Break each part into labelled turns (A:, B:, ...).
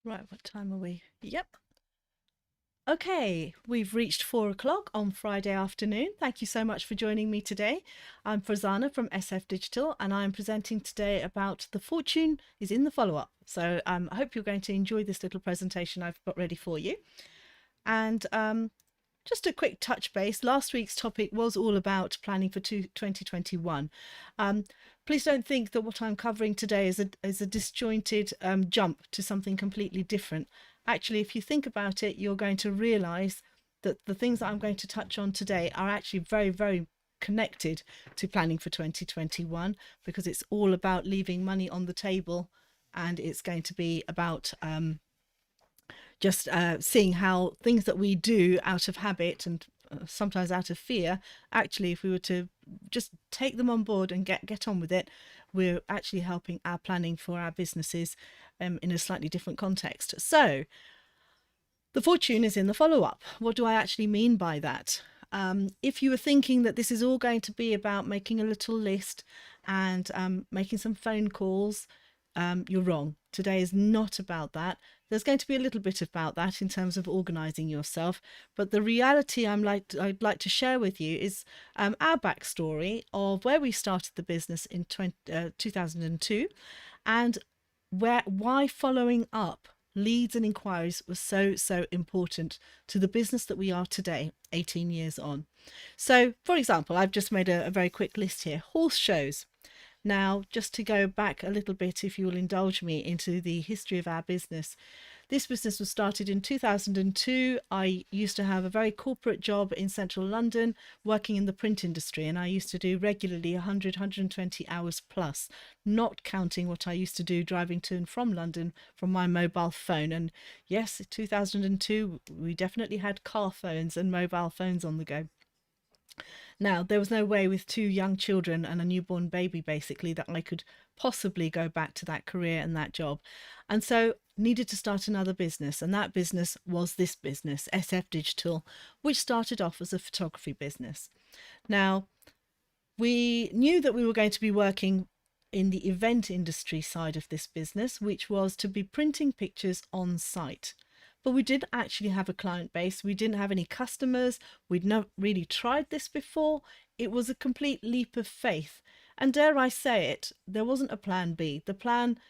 A: Right, what time are we? Yep. Okay, we've reached 4 o'clock on Friday afternoon. Thank you so much for joining me today. I'm Frazana from SF Digital, and I'm presenting today about the fortune is in the follow-up. So I hope you're going to enjoy this little presentation I've got ready for you. And just a quick touch base. Last week's topic was all about planning for 2021. Please don't think that what I'm covering today is a disjointed jump to something completely different. Actually, if you think about it, you're going to realize that the things that I'm going to touch on today are actually very, very connected to planning for 2021, because it's all about leaving money on the table, and it's going to be about just seeing how things that we do out of habit and sometimes out of fear, actually, if we were to just take them on board and get on with it, we're actually helping our planning for our businesses in a slightly different context. So the fortune is in the follow-up. What do I actually mean by that? If you were thinking that this is all going to be about making a little list and making some phone calls, you're wrong. Today is not about that. There's going to be a little bit about that in terms of organizing yourself, but the reality I'd like to share with you is our backstory of where we started the business in 2002, and why following up leads and inquiries was so important to the business that we are today, 18 years on. So, for example, I've just made a very quick list here. Horse shows. Now, just to go back a little bit, if you will indulge me, into the history of our business. This business was started in 2002. I used to have a very corporate job in central London, working in the print industry, and I used to do regularly 120 hours plus, not counting what I used to do driving to and from London from my mobile phone. And yes, 2002, we definitely had car phones and mobile phones on the go. Now, there was no way with two young children and a newborn baby, basically, that I could possibly go back to that career and that job. And so needed to start another business. And that business was this business, SF Digital, which started off as a photography business. Now, we knew that we were going to be working in the event industry side of this business, which was to be printing pictures on site. But we didn't actually have a client base. We didn't have any customers. We'd not really tried this before. It was a complete leap of faith. And dare I say it, there wasn't a plan B. The plan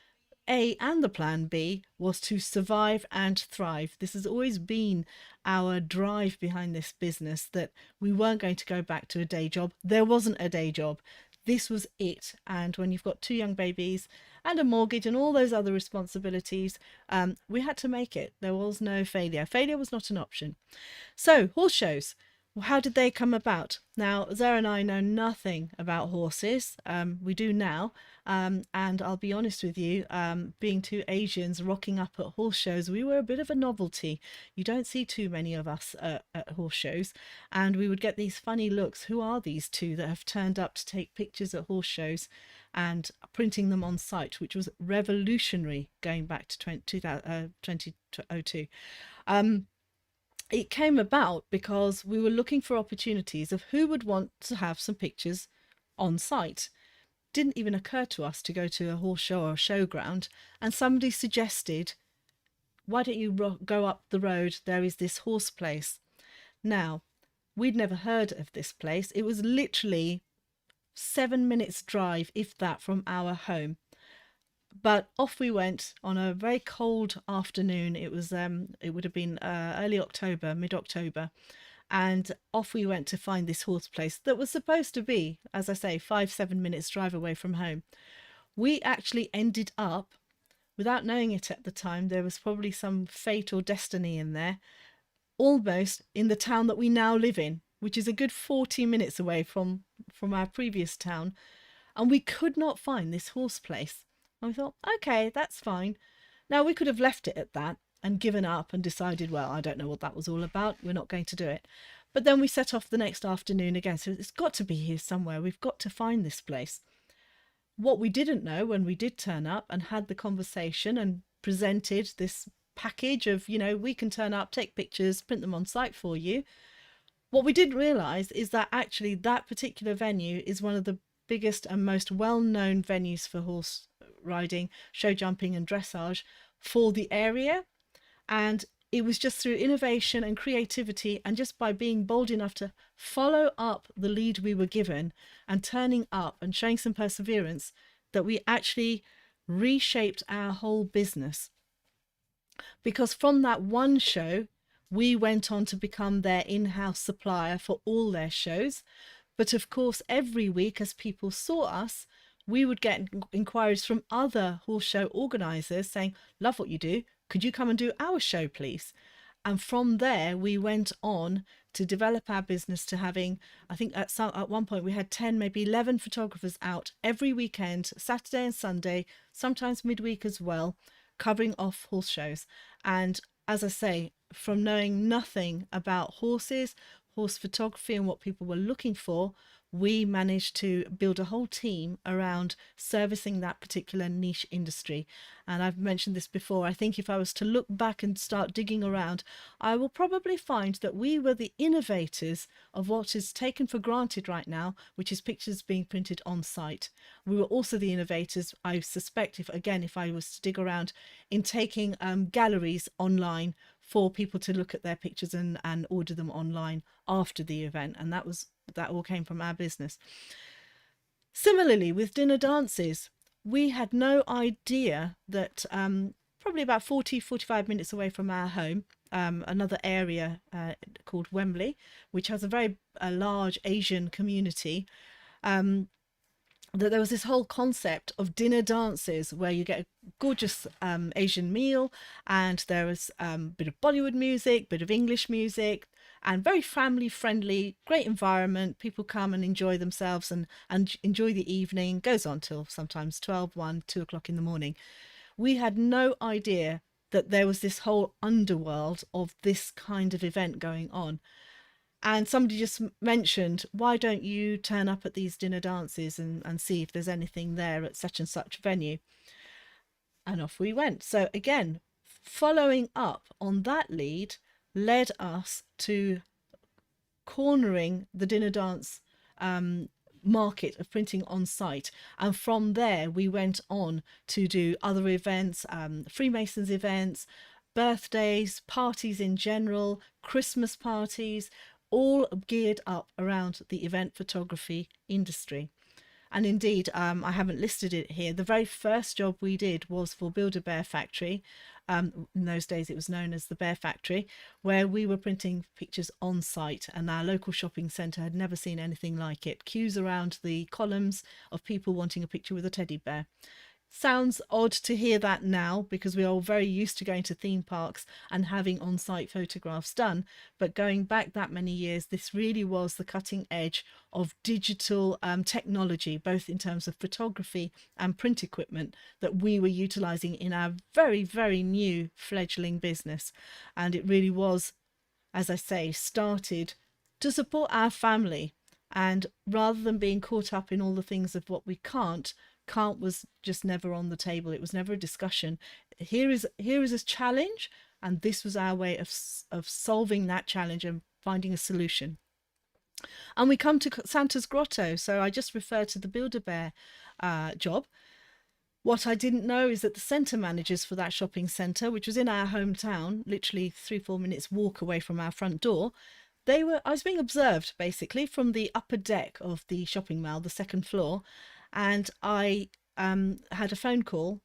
A: A and the plan B was to survive and thrive. This has always been our drive behind this business, that we weren't going to go back to a day job. There wasn't a day job. This was it. And when you've got two young babies and a mortgage and all those other responsibilities, we had to make it. There was no failure. Failure was not an option. So, horse shows. Well, how did they come about? Now, Zara and I know nothing about horses. We do now. And I'll be honest with you, being two Asians rocking up at horse shows, we were a bit of a novelty. You don't see too many of us at horse shows. And we would get these funny looks. Who are these two that have turned up to take pictures at horse shows and printing them on site, which was revolutionary going back to 2002. It came about because we were looking for opportunities of who would want to have some pictures on site. Didn't even occur to us to go to a horse show or a showground, and somebody suggested, why don't you go up the road, there is this horse place. Now, we'd never heard of this place. It was literally 7 minutes drive, if that, from our home. But off we went on a very cold afternoon. It would have been early October, mid-October, and off we went to find this horse place that was supposed to be, as I say, 7 minutes drive away from home. We actually ended up, without knowing it at the time, there was probably some fate or destiny in there, almost in the town that we now live in, which is a good 40 minutes away from our previous town, and we could not find this horse place. And we thought, okay, that's fine. Now, we could have left it at that and given up and decided, well, I don't know what that was all about. We're not going to do it. But then we set off the next afternoon again. So it's got to be here somewhere. We've got to find this place. What we didn't know when we did turn up and had the conversation and presented this package of, we can turn up, take pictures, print them on site for you. What we didn't realise is that actually that particular venue is one of the biggest and most well-known venues for horse riding, show jumping and dressage for the area. And it was just through innovation and creativity, and just by being bold enough to follow up the lead we were given and turning up and showing some perseverance, that we actually reshaped our whole business. Because from that one show, we went on to become their in-house supplier for all their shows. But of course, every week as people saw us, we would get inquiries from other horse show organizers saying, love what you do. Could you come and do our show, please? And from there, we went on to develop our business to having, I think at one point we had 10, maybe 11 photographers out every weekend, Saturday and Sunday, sometimes midweek as well, covering off horse shows. And as I say, from knowing nothing about horses, horse photography and what people were looking for, we managed to build a whole team around servicing that particular niche industry. And I've mentioned this before. I think if I was to look back and start digging around, I will probably find that we were the innovators of what is taken for granted right now, which is pictures being printed on site. We were also the innovators, I suspect, if I was to dig around, in taking galleries online for people to look at their pictures and order them online after the event. And that all came from our business. Similarly, with dinner dances, we had no idea that probably about 45 minutes away from our home, another area called Wembley, which has a very large Asian community, that there was this whole concept of dinner dances where you get a gorgeous Asian meal, and there was a bit of Bollywood music, bit of English music, and very family friendly, great environment. People come and enjoy themselves and enjoy the evening. Goes on till sometimes 12, 1, 2 o'clock in the morning. We had no idea that there was this whole underworld of this kind of event going on. And somebody just mentioned, why don't you turn up at these dinner dances and see if there's anything there at such and such venue? And off we went. So again, following up on that lead led us to cornering the dinner dance market of printing on site. And from there, we went on to do other events, Freemasons events, birthdays, parties in general, Christmas parties, all geared up around the event photography industry. And indeed, I haven't listed it here. The very first job we did was for Build-A-Bear Factory. In those days, it was known as the Bear Factory, where we were printing pictures on site, and our local shopping centre had never seen anything like it. Queues around the columns of people wanting a picture with a teddy bear. Sounds odd to hear that now, because we are all very used to going to theme parks and having on-site photographs done. But going back that many years, this really was the cutting edge of digital technology, both in terms of photography and print equipment, that we were utilizing in our very, very new fledgling business. And it really was, as I say, started to support our family. And rather than being caught up in all the things of what we can't was just never on the table. It was never a discussion. Here is a challenge, and this was our way of solving that challenge and finding a solution. And we come to Santa's Grotto. So I just referred to the Build-A-Bear job. What I didn't know is that the centre managers for that shopping centre, which was in our hometown, literally 3-4 minutes walk away from our front door, I was being observed basically from the upper deck of the shopping mall, the second floor. And I had a phone call.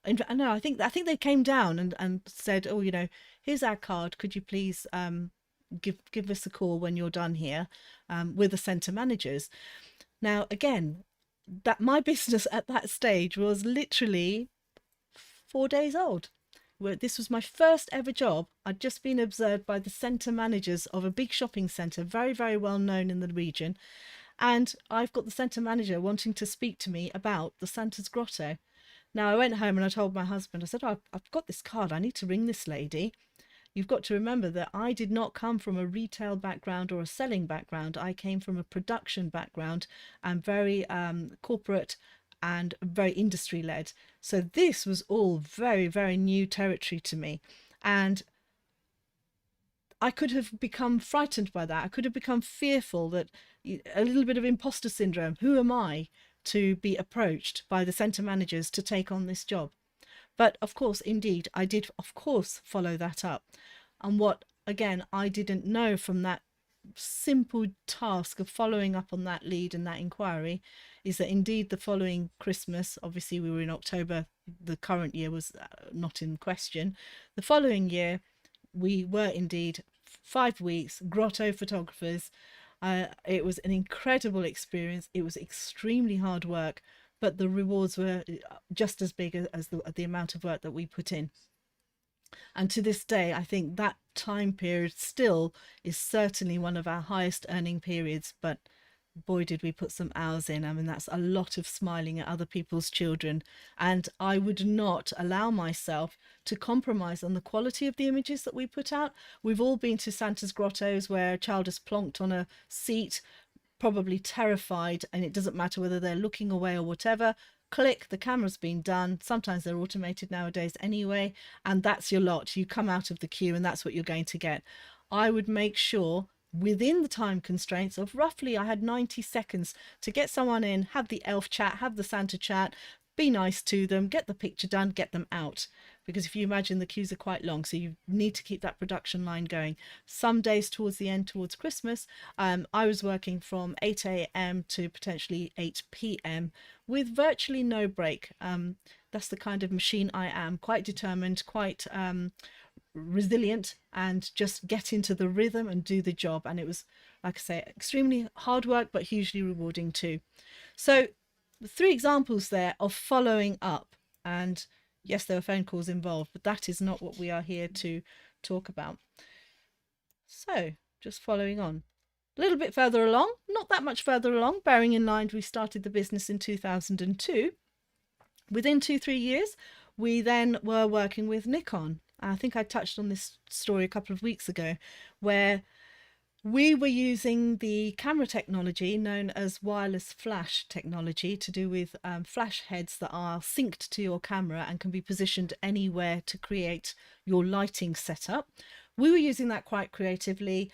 A: No, I think they came down and said, oh, here's our card. Could you please give us a call when you're done here, with the centre managers. Now, again, that my business at that stage was literally 4 days old. This was my first ever job. I'd just been observed by the centre managers of a big shopping centre, very, very well known in the region. And I've got the centre manager wanting to speak to me about the Santa's Grotto. Now, I went home and I told my husband, I said, oh, I've got this card. I need to ring this lady. You've got to remember that I did not come from a retail background or a selling background. I came from a production background and very corporate and very industry led. So this was all very, very new territory to me. And I could have become frightened by that. I could have become fearful, that a little bit of imposter syndrome. Who am I to be approached by the centre managers to take on this job? But of course, indeed, I did, of course, follow that up. And what, again, I didn't know from that simple task of following up on that lead and that inquiry is that indeed the following Christmas, obviously we were in October, the current year was not in question. The following year, we were indeed 5 weeks grotto photographers. It was an incredible experience. It was extremely hard work, but the rewards were just as big as the amount of work that we put in. And to this day, I think that time period still is certainly one of our highest earning periods. But boy, did we put some hours in. I mean, that's a lot of smiling at other people's children. And I would not allow myself to compromise on the quality of the images that we put out. We've all been to Santa's grottos where a child is plonked on a seat, probably terrified, and it doesn't matter whether they're looking away or whatever. Click, the camera's been done. Sometimes they're automated nowadays anyway, and that's your lot. You come out of the queue and that's what you're going to get. I would make sure within the time constraints of roughly, I had 90 seconds to get someone in, have the elf chat, have the Santa chat, be nice to them, get the picture done, get them out. Because if you imagine, the queues are quite long, so you need to keep that production line going. Some days towards the end, towards Christmas, I was working from 8 a.m. to potentially 8 p.m. with virtually no break. That's the kind of machine I am, quite determined, quite resilient, and just get into the rhythm and do the job. And it was, like I say, extremely hard work, but hugely rewarding too. So 3 examples there of following up. And yes, there were phone calls involved, but that is not what we are here to talk about. So just following on a little bit further along, not that much further along, bearing in mind we started the business in 2002. Within 2-3 years, we then were working with Nikon. I think I touched on this story a couple of weeks ago, where we were using the camera technology known as wireless flash technology to do with flash heads that are synced to your camera and can be positioned anywhere to create your lighting setup. We were using that quite creatively,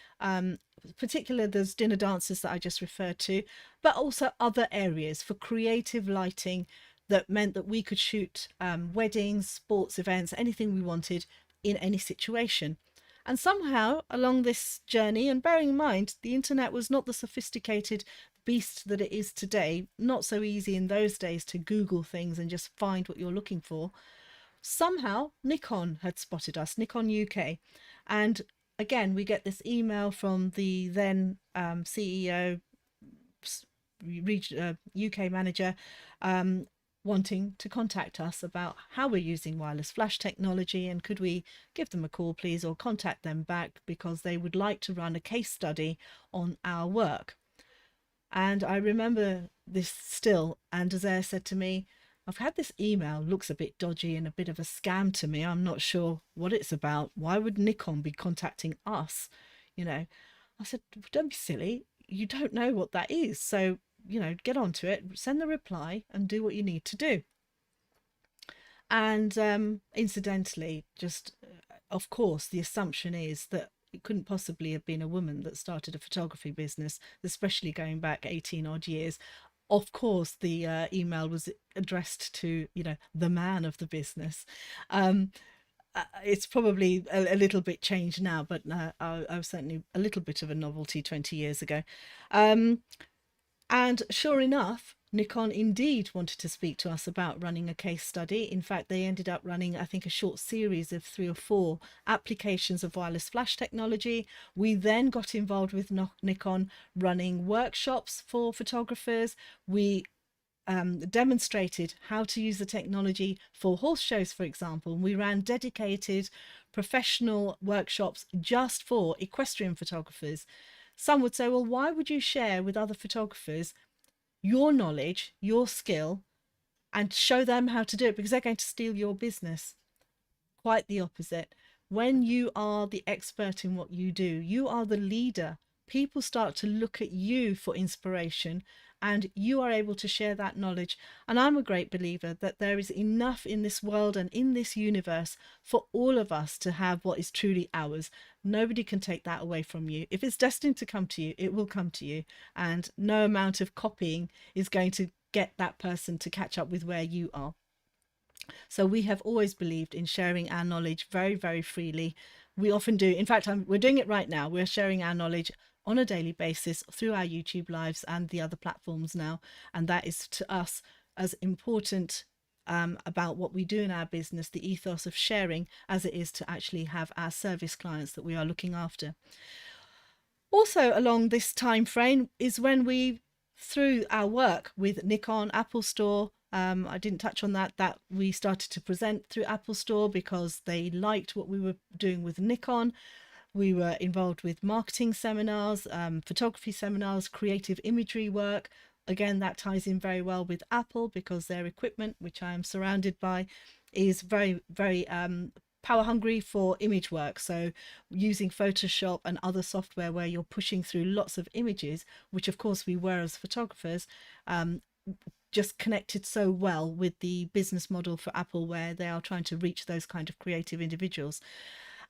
A: particularly those dinner dances that I just referred to, but also other areas for creative lighting that meant that we could shoot weddings, sports events, anything we wanted in any situation. And somehow along this journey, and bearing in mind the internet was not the sophisticated beast that it is today, not so easy in those days to Google things and just find what you're looking for, somehow Nikon had spotted us, Nikon UK. And again, we get this email from the then CEO, UK manager, wanting to contact us about how we're using wireless flash technology, and could we give them a call please, or contact them back because they would like to run a case study on our work. And I remember this still, and Azare said to me, I've had this email, looks a bit dodgy and a bit of a scam to me, I'm not sure what it's about, why would Nikon be contacting us? I said, don't be silly, you don't know what that is, so get onto it, send the reply and do what you need to do. And incidentally, just of course, the assumption is that it couldn't possibly have been a woman that started a photography business, especially going back 18 odd years. Of course, the email was addressed to, the man of the business. It's probably a little bit changed now, but I was certainly a little bit of a novelty 20 years ago. And sure enough, Nikon indeed wanted to speak to us about running a case study. In fact, they ended up running, I think, a short series of 3 or 4 applications of wireless flash technology. We then got involved with Nikon running workshops for photographers. We demonstrated how to use the technology for horse shows, for example. We ran dedicated professional workshops just for equestrian photographers. Some would say, well, why would you share with other photographers your knowledge, your skill, and show them how to do it because they're going to steal your business? Quite the opposite. When you are the expert in what you do, you are the leader. People start to look at you for inspiration, and you are able to share that knowledge. And I'm a great believer that there is enough in this world and in this universe for all of us to have what is truly ours. Nobody can take that away from you. If it's destined to come to you, it will come to you. And no amount of copying is going to get that person to catch up with where you are. So we have always believed in sharing our knowledge very, very freely. We often do. In fact, we're doing it right now. We're sharing our knowledge on a daily basis through our YouTube lives and the other platforms now. And that is to us as important about what we do in our business, the ethos of sharing, as it is to actually have our service clients that we are looking after. Also along this time frame is when we, through our work with Nikon, Apple Store, I didn't touch on that we started to present through Apple Store because they liked what we were doing with Nikon. We were involved with marketing seminars, photography seminars, creative imagery work. Again, that ties in very well with Apple because their equipment, which I am surrounded by, is very, very power hungry for image work. So using Photoshop and other software where you're pushing through lots of images, which of course we were as photographers, just connected so well with the business model for Apple, where they are trying to reach those kind of creative individuals.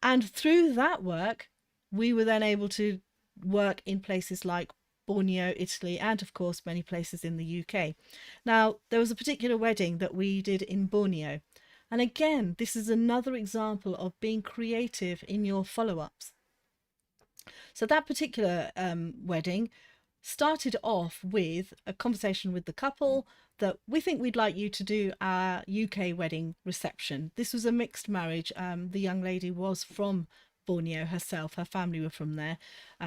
A: And through that work, we were then able to work in places like Borneo, Italy, and of course many places in the UK. Now, there was a particular wedding that we did in Borneo. And again, this is another example of being creative in your follow-ups. So that particular wedding started off with a conversation with the couple that we think we'd like you to do our UK wedding reception. This was a mixed marriage. The young lady was from Borneo herself, her family were from there,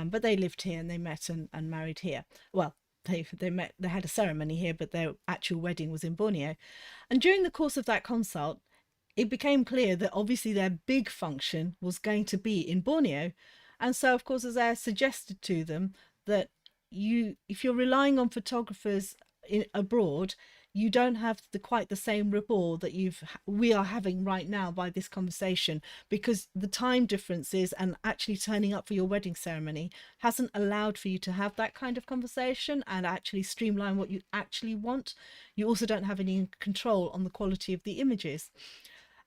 A: but they lived here and they met and married here. Well, they met, they had a ceremony here, but their actual wedding was in Borneo. And during the course of that consult, it became clear that obviously their big function was going to be in Borneo. And so, of course, as I suggested to them that if you're relying on photographers abroad, you don't have quite the same rapport that we are having right now by this conversation, because the time differences and actually turning up for your wedding ceremony hasn't allowed for you to have that kind of conversation and actually streamline what you actually want. You also don't have any control on the quality of the images.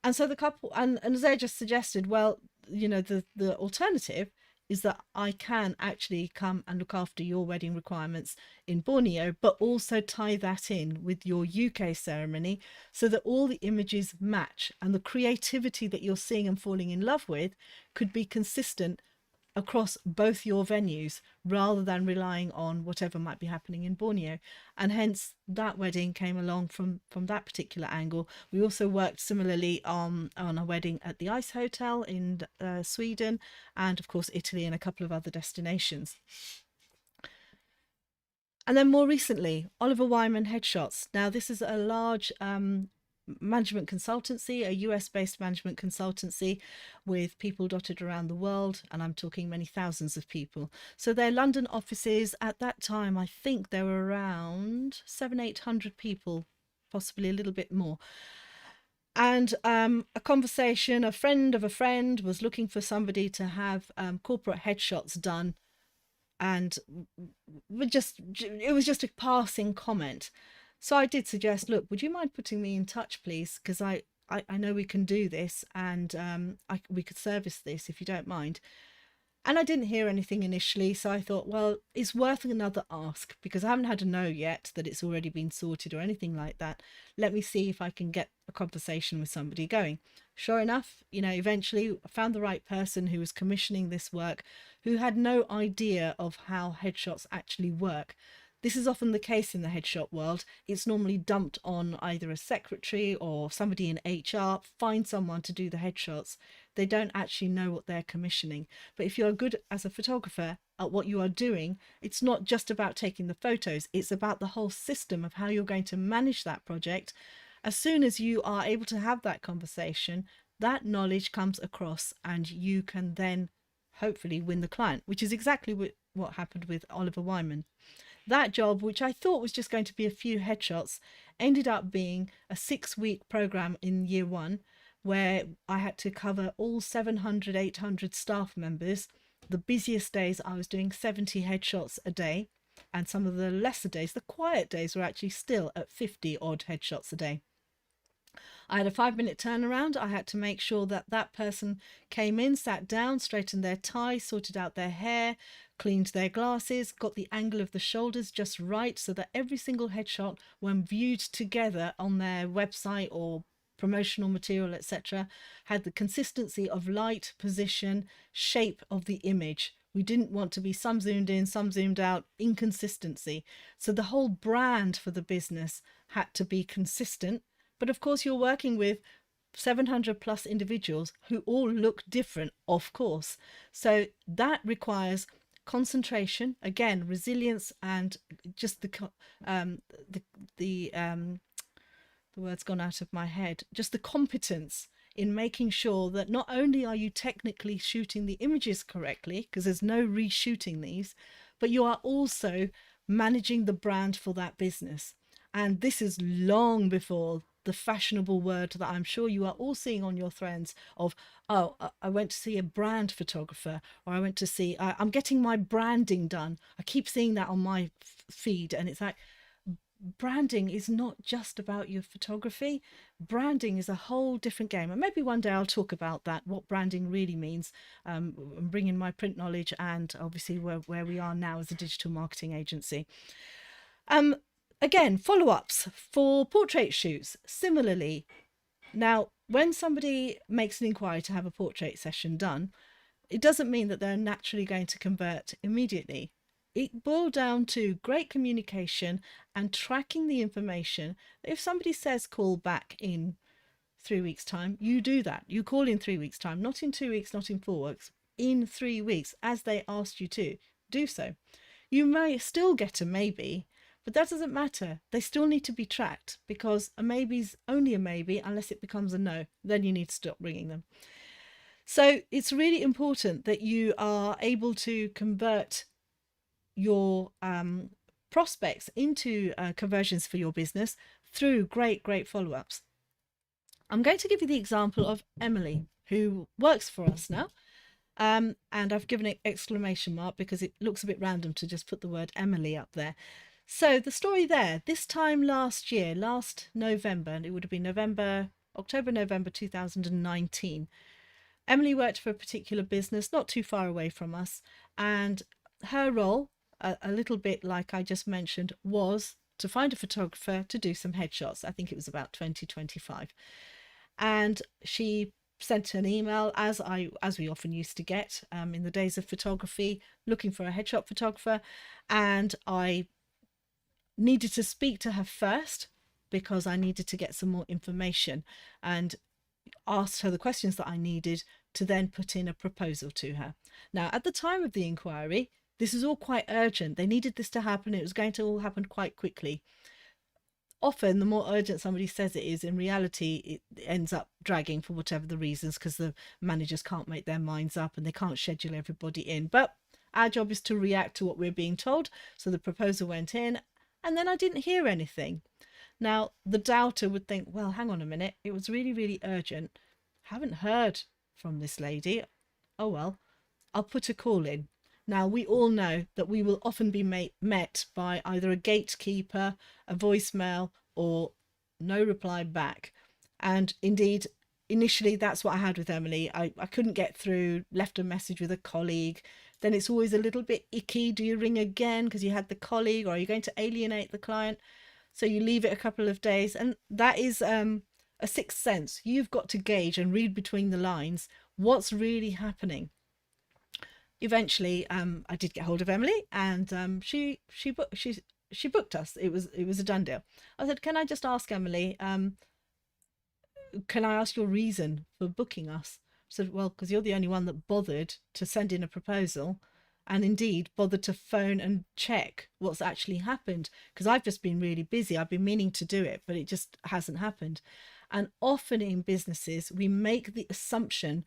A: And so the couple, and as I just suggested, well, the alternative is that I can actually come and look after your wedding requirements in Borneo, but also tie that in with your UK ceremony so that all the images match and the creativity that you're seeing and falling in love with could be consistent across both your venues rather than relying on whatever might be happening in Borneo. And hence that wedding came along from that particular angle. We also worked similarly on a wedding at the Ice Hotel in Sweden, and of course Italy and a couple of other destinations. And then more recently, Oliver Wyman Headshots. Now this is a large management consultancy, a US-based management consultancy with people dotted around the world, and I'm talking many thousands of people. So their London offices at that time, I think there were around 700-800 people, possibly a little bit more. And a conversation, a friend of a friend was looking for somebody to have corporate headshots done, and it was just a passing comment. So I did suggest, look, would you mind putting me in touch, please? Because I know we can do this, and we could service this if you don't mind. And I didn't hear anything initially, so I thought, well, it's worth another ask, because I haven't had a no yet that it's already been sorted or anything like that. Let me see if I can get a conversation with somebody going. Sure enough, eventually I found the right person who was commissioning this work, who had no idea of how headshots actually work. This is often the case in the headshot world. It's normally dumped on either a secretary or somebody in HR. Find someone to do the headshots. They don't actually know what they're commissioning. But if you're good as a photographer at what you are doing, it's not just about taking the photos. It's about the whole system of how you're going to manage that project. As soon as you are able to have that conversation, that knowledge comes across, and you can then hopefully win the client, which is exactly what happened with Oliver Wyman. That job, which I thought was just going to be a few headshots, ended up being a 6-week program in year one, where I had to cover all 700, 800 staff members. The busiest days I was doing 70 headshots a day, and some of the lesser days, the quiet days, were actually still at 50 odd headshots a day. I had a 5-minute turnaround. I had to make sure that that person came in, sat down, straightened their tie, sorted out their hair, cleaned their glasses, got the angle of the shoulders just right so that every single headshot, when viewed together on their website or promotional material, etc., had the consistency of light, position, shape of the image. We didn't want to be some zoomed in, some zoomed out, inconsistency. So the whole brand for the business had to be consistent. But of course, you're working with 700 plus individuals who all look different, of course. So that requires concentration, again, resilience, and just the word's gone out of my head, just the competence in making sure that not only are you technically shooting the images correctly, because there's no reshooting these, but you are also managing the brand for that business. And this is long before the fashionable word that I'm sure you are all seeing on your threads of, oh, I went to see a brand photographer, or I went to see, I'm getting my branding done. I keep seeing that on my feed, and it's like, branding is not just about your photography. Branding is a whole different game, and maybe one day I'll talk about that, what branding really means, bring in my print knowledge and obviously where we are now as a digital marketing agency. Again, follow-ups for portrait shoots, similarly. Now, when somebody makes an inquiry to have a portrait session done, it doesn't mean that they're naturally going to convert immediately. It boiled down to great communication and tracking the information. If somebody says call back in 3 weeks' time, you do that. You call in 3 weeks' time, not in 2 weeks, not in 4 weeks, in 3 weeks, as they asked you to do so. You may still get a maybe, but that doesn't matter. They still need to be tracked, because a maybe's only a maybe unless it becomes a no. Then you need to stop ringing them. So it's really important that you are able to convert your prospects into conversions for your business through great follow-ups. I'm going to give you the example of Emily, who works for us now. And I've given it exclamation mark because it looks a bit random to just put the word Emily up there. So the story there, this time last year, last November, and it would have been October, November 2019, Emily worked for a particular business not too far away from us, and her role, a little bit like I just mentioned, was to find a photographer to do some headshots. I think it was about 2025. And she sent an email, as we often used to get in the days of photography, looking for a headshot photographer. And I needed to speak to her first because I needed to get some more information, and asked her the questions that I needed to then put in a proposal to her. Now, at the time of the inquiry, this is all quite urgent. They needed this to happen. It was going to all happen quite quickly. Often, the more urgent somebody says it is, in reality, it ends up dragging for whatever the reasons, because the managers can't make their minds up and they can't schedule everybody in. But our job is to react to what we're being told. So the proposal went in, and then I didn't hear anything. Now, the doubter would think, well, hang on a minute. It was really urgent. Haven't heard from this lady. Oh, well, I'll put a call in. Now, we all know that we will often be met by either a gatekeeper, a voicemail, or no reply back. And indeed, initially, that's what I had with Emily. I couldn't get through, left a message with a colleague. Then it's always a little bit icky. Do you ring again because you had the colleague, or are you going to alienate the client? So you leave it a couple of days. And that is a sixth sense. You've got to gauge and read between the lines what's really happening. Eventually, I did get hold of Emily, and she booked us. It was a done deal. I said, can I just ask Emily, can I ask your reason for booking us? She said, well, because you're the only one that bothered to send in a proposal, and indeed bothered to phone and check what's actually happened, because I've just been really busy. I've been meaning to do it, but it just hasn't happened. And often in businesses, we make the assumption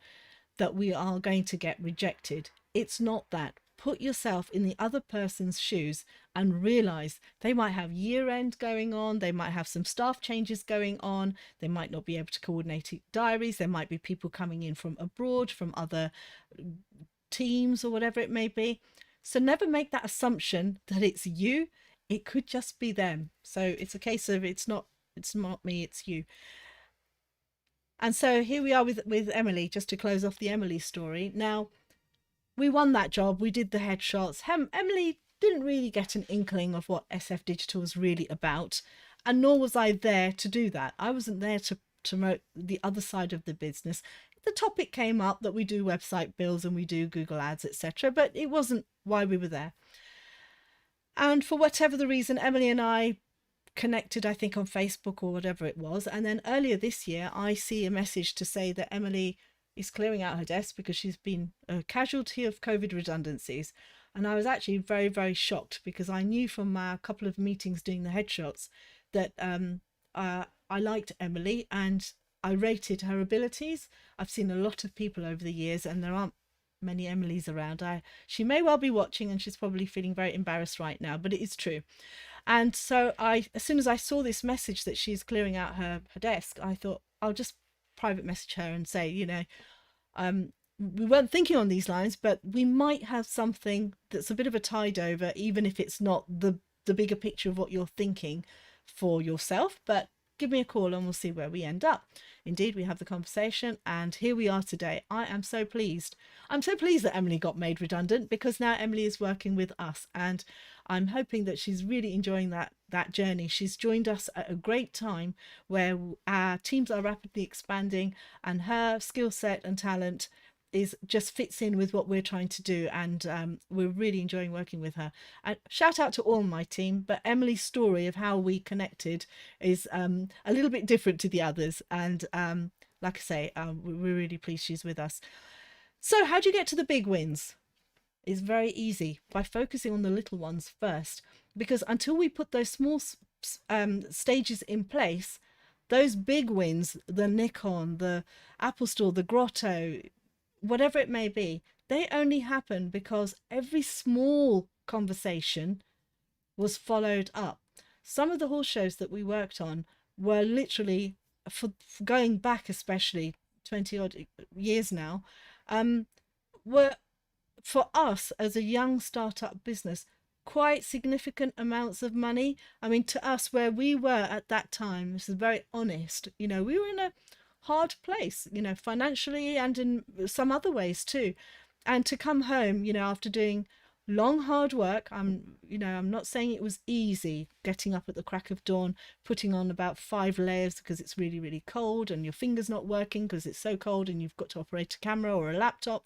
A: that we are going to get rejected. It's not that. Put yourself in the other person's shoes and realize they might have year end going on. They might have some staff changes going on. They might not be able to coordinate diaries. There might be people coming in from abroad, from other teams, or whatever it may be. So never make that assumption that it's you. It could just be them. So it's a case of it's not me, it's you. And so here we are with Emily, just to close off the Emily story. Now, we won that job. We did the headshots. Emily didn't really get an inkling of what SF Digital was really about, and nor was I there to do that. I wasn't there to promote the other side of the business. The topic came up that we do website builds and we do Google ads, etc., but it wasn't why we were there. And for whatever the reason, Emily and I connected, I think, on Facebook or whatever it was. And then earlier this year, I see a message to say that Emily is clearing out her desk because she's been a casualty of COVID redundancies. And I was actually very, very shocked, because I knew from a couple of meetings doing the headshots that I liked Emily and I rated her abilities. I've seen a lot of people over the years, and there aren't many Emilys around. She may well be watching, and she's probably feeling very embarrassed right now, but it is true. And so as soon as I saw this message that she's clearing out her desk, I thought I'll just private message her and say, we weren't thinking on these lines, but we might have something that's a bit of a tide over, even if it's not the bigger picture of what you're thinking for yourself. But give me a call and we'll see where we end up. Indeed, we have the conversation, and here we are today. I am so pleased. I'm so pleased that Emily got made redundant, because now Emily is working with us, and I'm hoping that she's really enjoying that journey. She's joined us at a great time where our teams are rapidly expanding, and her skill set and talent just fits in with what we're trying to do, and we're really enjoying working with her. And shout out to all my team, but Emily's story of how we connected is a little bit different to the others, and like I say, we're really pleased she's with us. So how do you get to the big wins? It's very easy, by focusing on the little ones first, because until we put those small stages in place, those big wins, the Nikon, the Apple Store, the Grotto, whatever it may be, they only happen because every small conversation was followed up. Some of the horse shows that we worked on were literally, for going back especially 20 odd years now, were, for us as a young startup business, quite significant amounts of money. I mean, to us, where we were at that time, this is very honest, we were in a hard place, financially and in some other ways too. And to come home, after doing long, hard work, I'm not saying it was easy, getting up at the crack of dawn, putting on about 5 layers because it's really, really cold, and your fingers not working because it's so cold, and you've got to operate a camera or a laptop.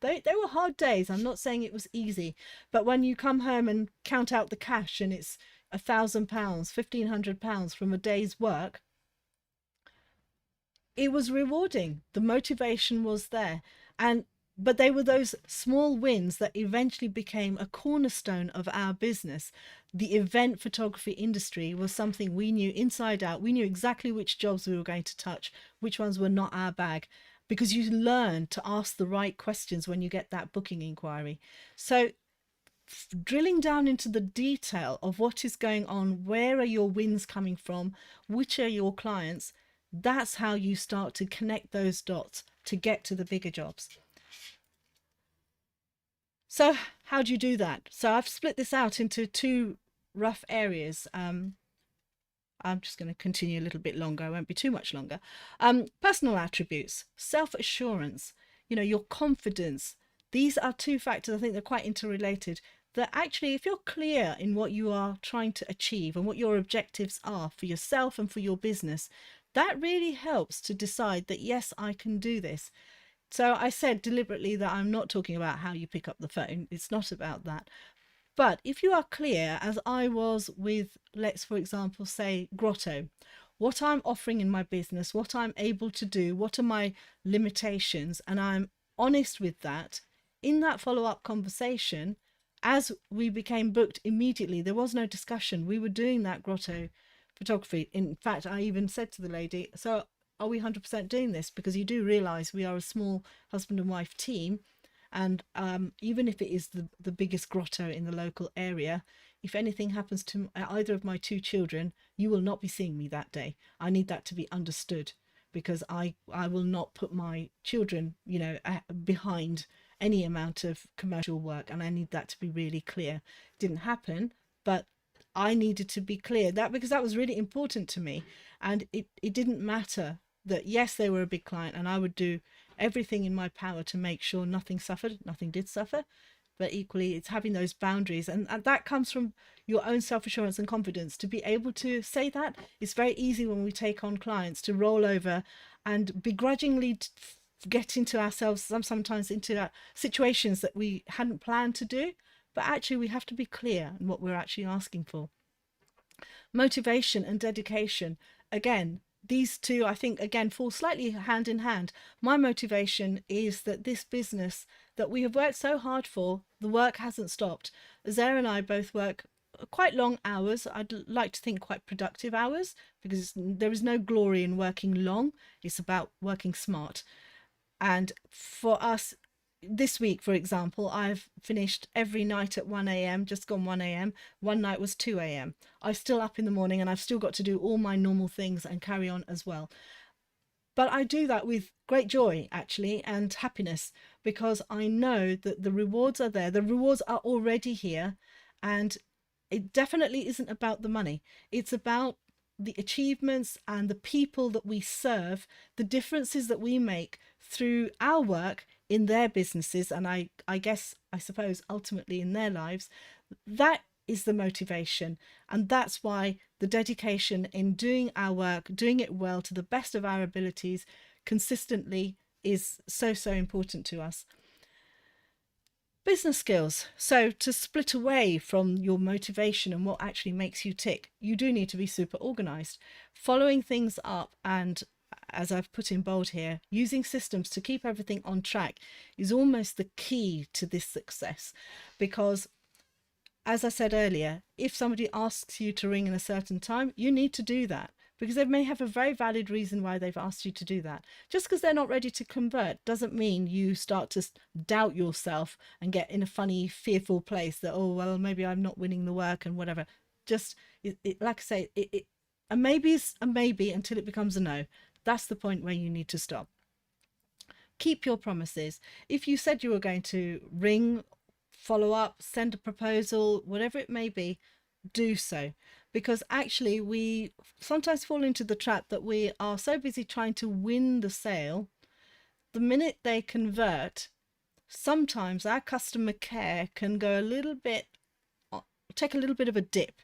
A: They were hard days. I'm not saying it was easy, but when you come home and count out the cash and it's £1,000, £1,500 from a day's work, it was rewarding. The motivation was there. But they were those small wins that eventually became a cornerstone of our business. The event photography industry was something we knew inside out. We knew exactly which jobs we were going to touch, which ones were not our bag, because you learn to ask the right questions when you get that booking inquiry. So drilling down into the detail of what is going on, where are your wins coming from, which are your clients, that's how you start to connect those dots to get to the bigger jobs. So how do you do that? So I've split this out into 2 rough areas. I'm just going to continue a little bit longer. I won't be too much longer. Personal attributes, self-assurance, your confidence. These are 2 factors. I think they're quite interrelated. That actually, if you're clear in what you are trying to achieve and what your objectives are for yourself and for your business, that really helps to decide that, yes, I can do this. So I said deliberately that I'm not talking about how you pick up the phone. It's not about that. But if you are clear, as I was with, let's, for example, say Grotto, what I'm offering in my business, what I'm able to do, what are my limitations, and I'm honest with that, in that follow-up conversation, as we became booked immediately, there was no discussion. We were doing that Grotto photography. In fact, I even said to the lady, so are we 100% doing this? Because you do realize we are a small husband and wife team, and even if it is the biggest grotto in the local area, if anything happens to either of my 2 children, you will not be seeing me that day. I need that to be understood, because I will not put my children behind any amount of commercial work, and I need that to be really clear. Didn't happen, but I needed to be clear that, because that was really important to me. And it didn't matter that, yes, they were a big client and I would do everything in my power to make sure nothing suffered. Nothing did suffer. but equally it's having those boundaries, and that comes from your own self-assurance and confidence to be able to say that. It's very easy when we take on clients to roll over and begrudgingly get into ourselves sometimes into situations that we hadn't planned to do, but actually we have to be clear in what we're actually asking for. Motivation and dedication, again, these two I think again fall slightly hand in hand. My motivation is that this business that we have worked so hard for, the work hasn't stopped. Zara and I both work quite long hours. I'd like to think quite productive hours, because there is no glory in working long. It's about working smart. And for us, this week, for example, I've finished every night at 1 a.m, just gone 1 a.m. One night was 2 a.m. I'm still up in the morning and I've still got to do all my normal things and carry on as well. But I do that with great joy, actually, and happiness, because I know that the rewards are there. The rewards are already here. And it definitely isn't about the money. It's about the achievements and the people that we serve, the differences that we make through our work in their businesses, and I suppose ultimately in their lives. That is the motivation, and that's why the dedication in doing our work, doing it well to the best of our abilities consistently, is so important to us. Business skills. So to split away from your motivation and what actually makes you tick, you do need to be super organized. Following things up, and as I've put in bold here, using systems to keep everything on track is almost the key to this success. Because as I said earlier, if somebody asks you to ring in a certain time, you need to do that, because they may have a very valid reason why they've asked you to do that. Just because they're not ready to convert doesn't mean you start to doubt yourself and get in a funny, fearful place that, oh, well, maybe I'm not winning the work and whatever. Just, like I say, a maybe is a maybe until it becomes a no. That's the point where you need to stop. Keep your promises. If you said you were going to ring, follow up, send a proposal, whatever it may be, do so. Because actually we sometimes fall into the trap that we are so busy trying to win the sale. The minute they convert, sometimes our customer care can go a little bit, take a little bit of a dip.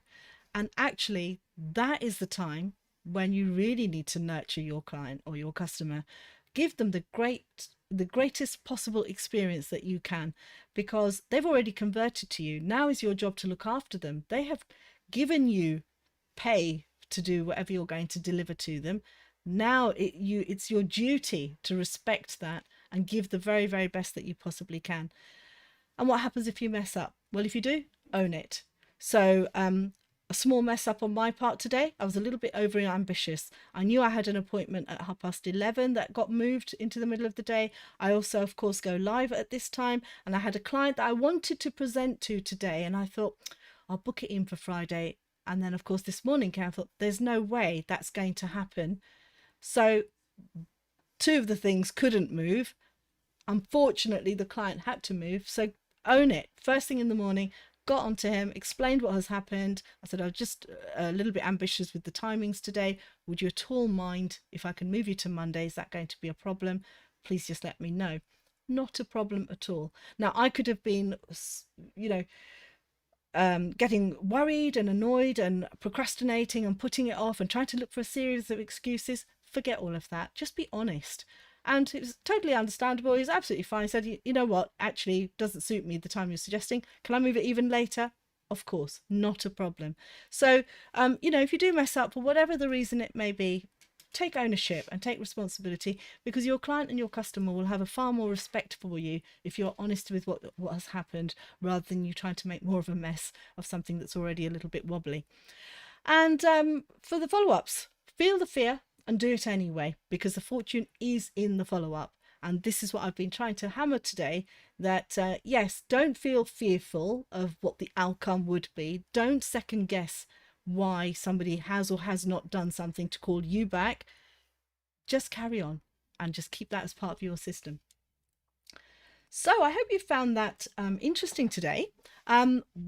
A: And actually that is the time when you really need to nurture your client or your customer. Give them the greatest possible experience that you can, because they've already converted to you. Now is your job to look after them. They have given you pay to do whatever you're going to deliver to them. Now it's your duty to respect that and give the very, very best that you possibly can. And what happens if you mess up? Well, if you do, own it. So a small mess up on my part today. I was a little bit over ambitious. I knew I had an appointment at 11:30 that got moved into the middle of the day. I also, of course, go live at this time, and I had a client that I wanted to present to today, and I thought I'll book it in for Friday. And then, of course, this morning I thought there's no way that's going to happen. So two of the things couldn't move. Unfortunately, the client had to move. So own it. First thing in the morning, got onto him, explained what has happened. I said, I was just a little bit ambitious with the timings today. Would you at all mind if I can move you to Monday? Is that going to be a problem? Please just let me know. Not a problem at all. Now, I could have been, getting worried and annoyed and procrastinating and putting it off and trying to look for a series of excuses. Forget all of that. Just be honest. And it was totally understandable. He was absolutely fine. He said, you know what, actually doesn't suit me the time you're suggesting. Can I move it even later? Of course, not a problem. So, if you do mess up for whatever the reason it may be, take ownership and take responsibility, because your client and your customer will have a far more respect for you if you're honest with what has happened, rather than you trying to make more of a mess of something that's already a little bit wobbly. And for the follow-ups, feel the fear and do it anyway, because the fortune is in the follow-up. And this is what I've been trying to hammer today, that yes, don't feel fearful of what the outcome would be. Don't second guess why somebody has or has not done something to call you back. Just carry on and just keep that as part of your system. So I hope you found that interesting today.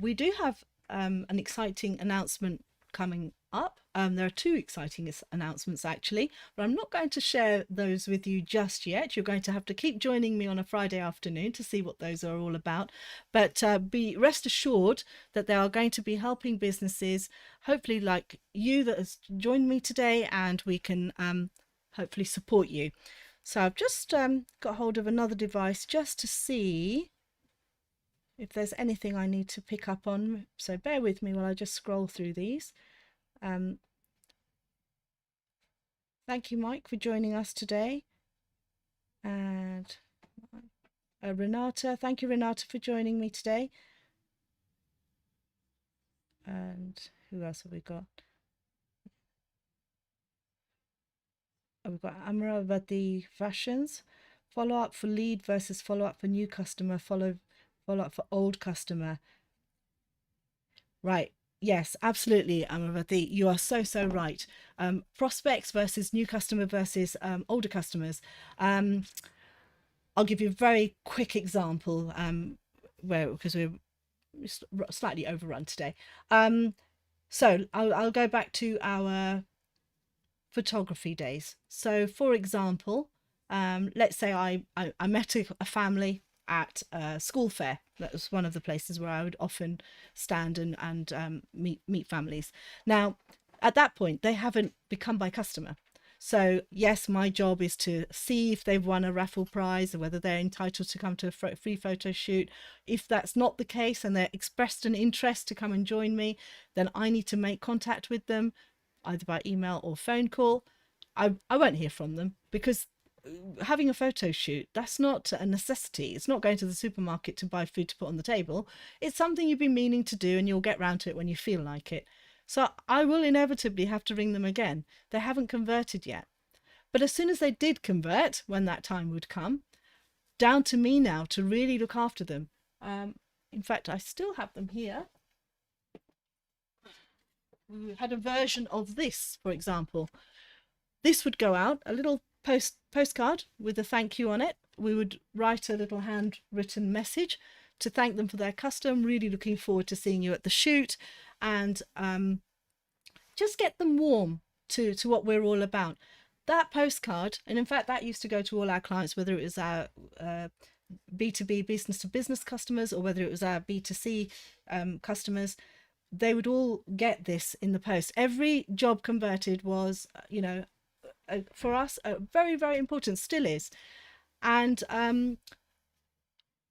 A: We do have an exciting announcement coming up. There are two exciting announcements actually, but I'm not going to share those with you just yet. You're going to have to keep joining me on a Friday afternoon to see what those are all about. But be rest assured that they are going to be helping businesses, hopefully like you that has joined me today, and we can hopefully support you. So I've just got hold of another device just to see if there's anything I need to pick up on. So bear with me while I just scroll through these. Thank you, Mike, for joining us today. And Renata, thank you, Renata, for joining me today. And who else have we got? Oh, we've got Amravati Fashions. Follow up for lead versus follow up for new customer, follow up for old customer. Right. Yes, absolutely, Amravati. You are so right. Prospects versus new customer versus older customers. I'll give you a very quick example because we're slightly overrun today. So I'll go back to our photography days. So for example, let's say I met a family at a school fair. That was one of the places where I would often stand and meet families. Now, at that point, they haven't become my customer. So yes, my job is to see if they've won a raffle prize or whether they're entitled to come to a free photo shoot. If that's not the case and they're expressed an interest to come and join me, then I need to make contact with them either by email or phone call. I won't hear from them because having a photo shoot, that's not a necessity. It's not going to the supermarket to buy food to put on the table. It's something you've been meaning to do and you'll get round to it when you feel like it. So I will inevitably have to ring them again. They haven't converted yet. But as soon as they did convert, when that time would come, down to me now to really look after them. In fact, I still have them here. We had a version of this, for example. This would go out, a little postcard with a thank you on it. We would write a little handwritten message to thank them for their custom. Really looking forward to seeing you at the shoot, and just get them warm to what we're all about. That postcard, and in fact that used to go to all our clients, whether it was our B2B business to business customers or whether it was our B2C customers, they would all get this in the post. Every job converted was, for us, very, very important, still is. And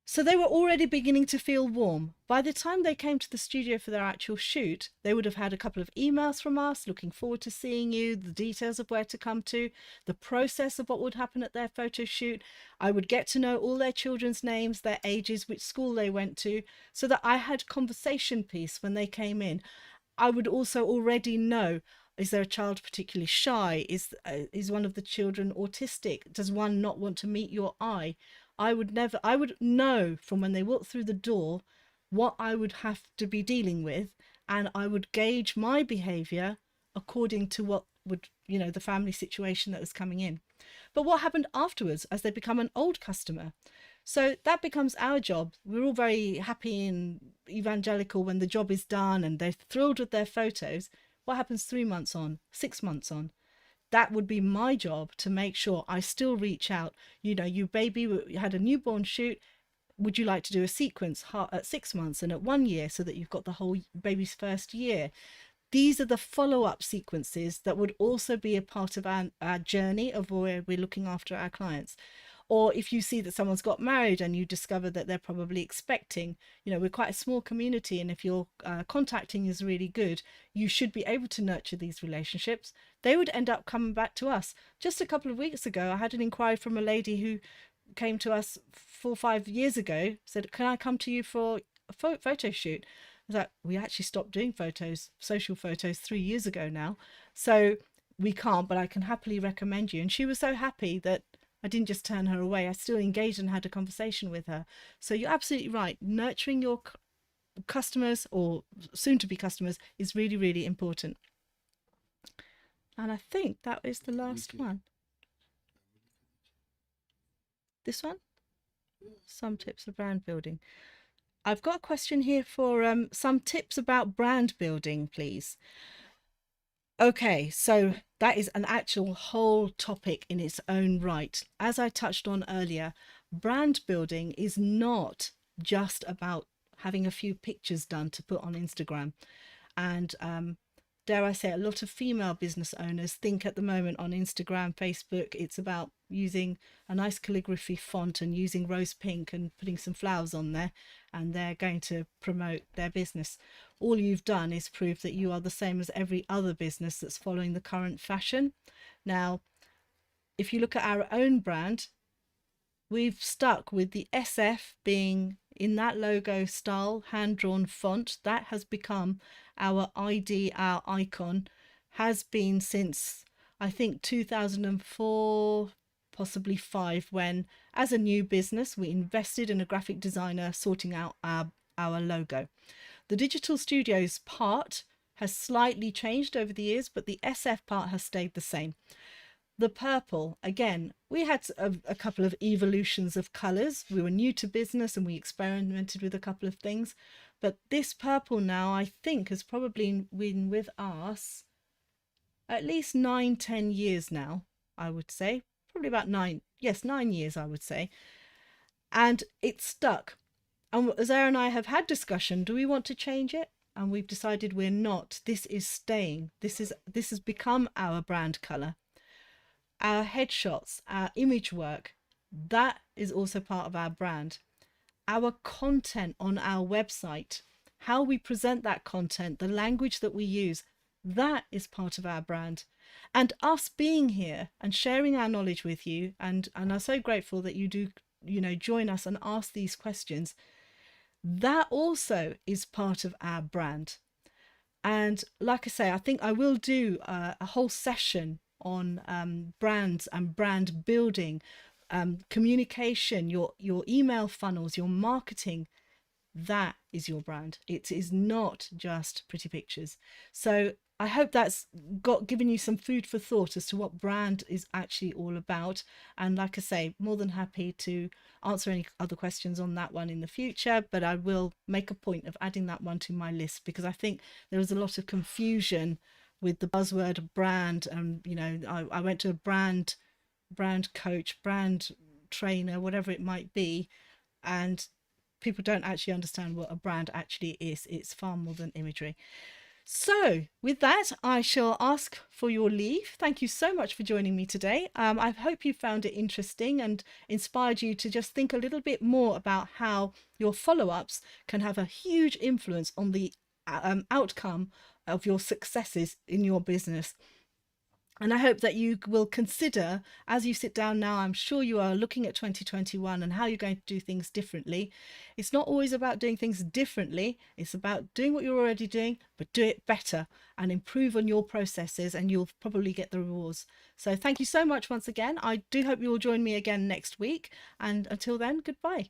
A: so they were already beginning to feel warm. By the time they came to the studio for their actual shoot, they would have had a couple of emails from us, looking forward to seeing you, the details of where to come to, the process of what would happen at their photo shoot. I would get to know all their children's names, their ages, which school they went to, so that I had conversation piece when they came in. I would also already know, is there a child particularly shy? Is one of the children autistic? Does one not want to meet your eye? I would know from when they walked through the door what I would have to be dealing with, and I would gauge my behavior according to what would, the family situation that was coming in. But what happened afterwards as they become an old customer? So that becomes our job. We're all very happy and evangelical when the job is done and they're thrilled with their photos. What happens 3 months on, 6 months on? That would be my job to make sure I still reach out. You baby, you had a newborn shoot. Would you like to do a sequence at 6 months and at 1 year so that you've got the whole baby's first year? These are the follow-up sequences that would also be a part of our journey of where we're looking after our clients. Or if you see that someone's got married and you discover that they're probably expecting, we're quite a small community, and if your contacting is really good, you should be able to nurture these relationships. They would end up coming back to us. Just a couple of weeks ago, I had an inquiry from a lady who came to us 4 or 5 years ago, said, can I come to you for a photo shoot? I was like, we actually stopped doing social photos 3 years ago now, so we can't, but I can happily recommend you. And she was so happy that I didn't just turn her away. I still engaged and had a conversation with her. So you're absolutely right. Nurturing your customers or soon to be customers is really, really important. And I think that is the last one. This one? Some tips for brand building. I've got a question here for some tips about brand building, please. Okay, so that is an actual whole topic in its own right. As I touched on earlier, brand building is not just about having a few pictures done to put on Instagram. And dare I say, a lot of female business owners think at the moment on Instagram, Facebook, it's about using a nice calligraphy font and using rose pink and putting some flowers on there, and they're going to promote their business. All you've done is prove that you are the same as every other business that's following the current fashion. Now, if you look at our own brand, we've stuck with the SF being in that logo style, hand-drawn font. That has become our ID, our icon, has been since I think 2004, possibly five, when as a new business we invested in a graphic designer sorting out our logo. The digital studios part has slightly changed over the years, but the SF part has stayed the same. The purple, again, we had a couple of evolutions of colors. We were new to business and we experimented with a couple of things. But this purple now, I think, has probably been with us at least 9, 10 years now, I would say. Probably about 9 years, I would say. And it's stuck. And Zara and I have had discussion, do we want to change it? And we've decided we're not. This is staying. This has become our brand color. Our headshots, our image work, that is also part of our brand. Our content on our website, how we present that content, the language that we use, that is part of our brand. And us being here and sharing our knowledge with you, and I'm so grateful that you do, join us and ask these questions. That also is part of our brand. And like I say, I think I will do a whole session on brands and brand building, communication, your email funnels, your marketing. That is your brand. It is not just pretty pictures. So I hope that's given you some food for thought as to what brand is actually all about. And like I say, more than happy to answer any other questions on that one in the future, but I will make a point of adding that one to my list because I think there was a lot of confusion with the buzzword brand. And I went to a brand coach, brand trainer, whatever it might be, and people don't actually understand what a brand actually is. It's far more than imagery. So with that, I shall ask for your leave. Thank you so much for joining me today. I hope you found it interesting and inspired you to just think a little bit more about how your follow-ups can have a huge influence on the outcome of your successes in your business. And I hope that you will consider, as you sit down now, I'm sure you are looking at 2021 and how you're going to do things differently. It's not always about doing things differently. It's about doing what you're already doing, but do it better and improve on your processes, and you'll probably get the rewards. So thank you so much once again. I do hope you will join me again next week. And until then, goodbye.